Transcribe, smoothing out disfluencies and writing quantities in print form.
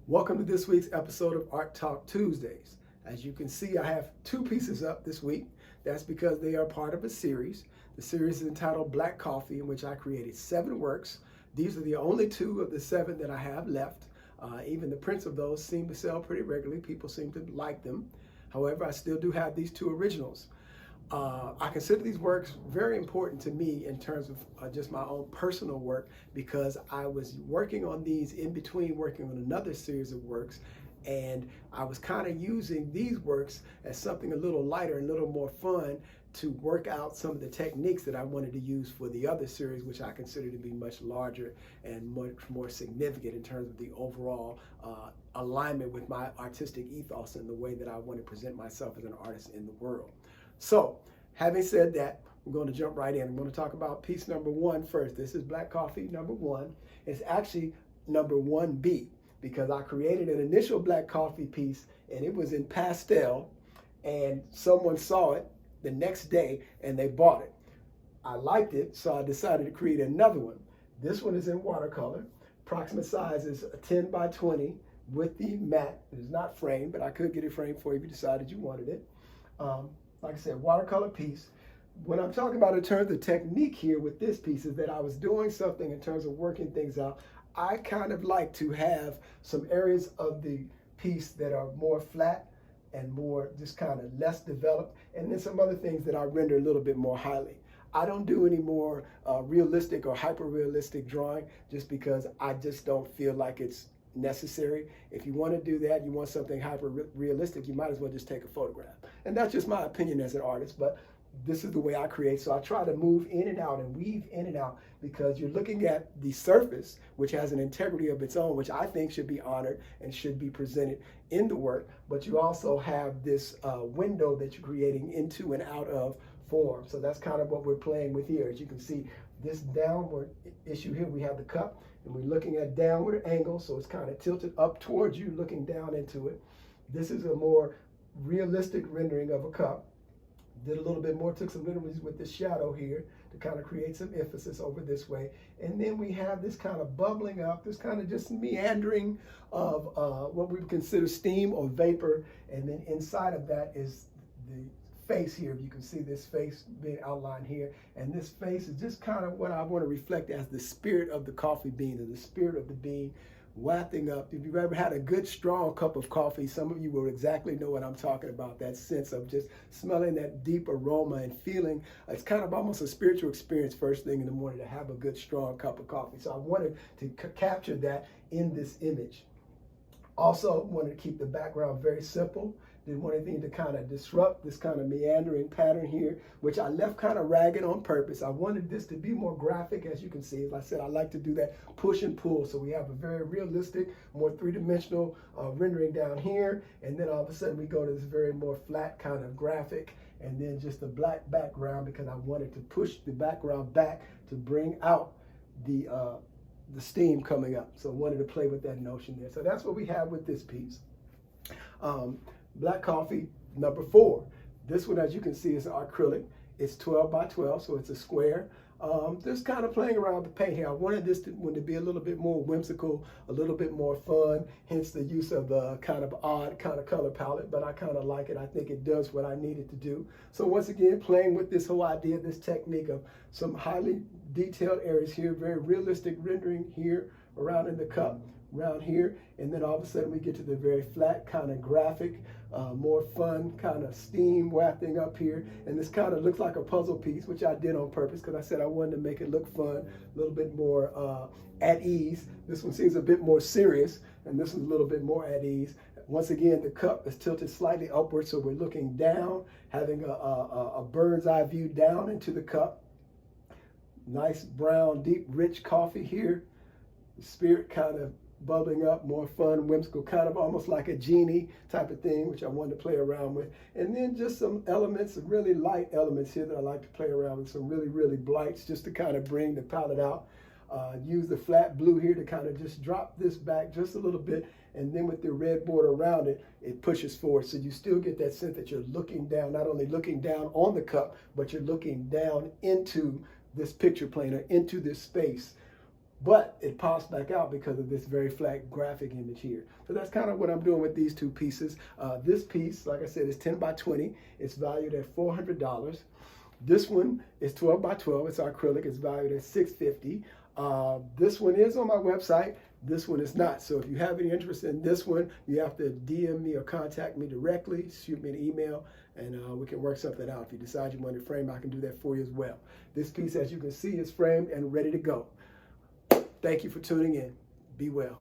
Welcome to this week's episode of Art Talk Tuesdays. As you can see, I have two pieces up this week. That's because they are part of a series. The series is entitled Black Coffee, in which I created 7 works. These are the only 2 of the 7 that I have left. Even the prints of those seem to sell pretty regularly. People seem to like them. However, I still do have these 2 originals. I consider these works very important to me in terms of just my own personal work, because I was working on these in between working on another series of works, and I was kind of using these works as something a little lighter and a little more fun to work out some of the techniques that I wanted to use for the other series, which I consider to be much larger and much more significant in terms of the overall alignment with my artistic ethos and the way that I want to present myself as an artist in the world. So, having said that, we're going to jump right in. I'm going to talk about piece number 1 first. This is Black Coffee number 1. It's actually number 1B, because I created an initial Black Coffee piece and it was in pastel, and someone saw it the next day and they bought it. I liked it, so I decided to create another one. This one is in watercolor. Approximate size is a 10 by 20 with the mat. It is not framed, but I could get it framed for you if you decided you wanted it. Like I said, watercolor piece. When I'm talking about in terms of technique here with this piece is that I was doing something in terms of working things out. I kind of like to have some areas of the piece that are more flat and more just kind of less developed, and then some other things that I render a little bit more highly. I don't do any more realistic or hyper-realistic drawing just because I just don't feel like it's necessary. If you want to do that, you want something hyper realistic, you might as well just take a photograph. And that's just my opinion as an artist, but this is the way I create. So I try to move in and out and weave in and out, because you're looking at the surface, which has an integrity of its own, which I think should be honored and should be presented in the work. But you also have this window that you're creating into and out of form. So that's kind of what we're playing with here. As you can see, this downward issue here, we have the cup, and we're looking at downward angle, so it's kind of tilted up towards you, looking down into it. This is a more realistic rendering of a cup. Did a little bit more, took some liberties with this shadow here to kind of create some emphasis over this way. And then we have this kind of bubbling up, this kind of just meandering of what we would consider steam or vapor. And then inside of that is the face here. You can see this face being outlined here, and this face is just kind of what I want to reflect as the spirit of the coffee bean, or the spirit of the bean wafting up. If you've ever had a good strong cup of coffee, some of you will exactly know what I'm talking about. That sense of just smelling that deep aroma and feeling it's kind of almost a spiritual experience first thing in the morning to have a good strong cup of coffee. So I wanted to capture that in this image. Also wanted to keep the background very simple. Didn't want anything to kind of disrupt this kind of meandering pattern here, which I left kind of ragged on purpose. I wanted this to be more graphic, as you can see. As I said, I like to do that push and pull. So we have a very realistic, more three-dimensional rendering down here. And then all of a sudden we go to this very more flat kind of graphic, and then just a black background, because I wanted to push the background back to bring out the steam coming up. So I wanted to play with that notion there. So that's what we have with this piece. Black Coffee number 4. This one, as you can see, is an acrylic. It's 12 by 12, so it's a square. Just kind of playing around with the paint here. I wanted this one to be a little bit more whimsical, a little bit more fun, hence the use of the kind of odd kind of color palette, but I kind of like it. I think it does what I needed to do. So once again, playing with this whole idea, this technique of some highly detailed areas here, very realistic rendering here around in the cup, around here, and then all of a sudden we get to the very flat kind of graphic, more fun kind of steam wafting up here, and this kind of looks like a puzzle piece, which I did on purpose because I said I wanted to make it look fun, a little bit more at ease. This one seems a bit more serious, and this one's a little bit more at ease. Once again, the cup is tilted slightly upward, so we're looking down, having a bird's eye view down into the cup. Nice brown, deep, rich coffee here. The spirit kind of bubbling up, more fun, whimsical, kind of almost like a genie type of thing, which I wanted to play around with. And then just some elements, some really light elements here that I like to play around with, some really, really blights, just to kind of bring the palette out. Use the flat blue here to kind of just drop this back just a little bit, and then with the red border around it, it pushes forward. So you still get that sense that you're looking down, not only looking down on the cup, but you're looking down into this picture plane or into this space but it pops back out because of this very flat graphic image here. So that's kind of what I'm doing with these two pieces. This piece, like I said, is 10 by 20. It's valued at $400. This one is 12 by 12. It's acrylic. It's valued at $650. This one is on my website. This one is not. So if you have any interest in this one, you have to DM me or contact me directly, shoot me an email, and we can work something out. If you decide you want it framed, I can do that for you as well. This piece, as you can see, is framed and ready to go. Thank you for tuning in. Be well.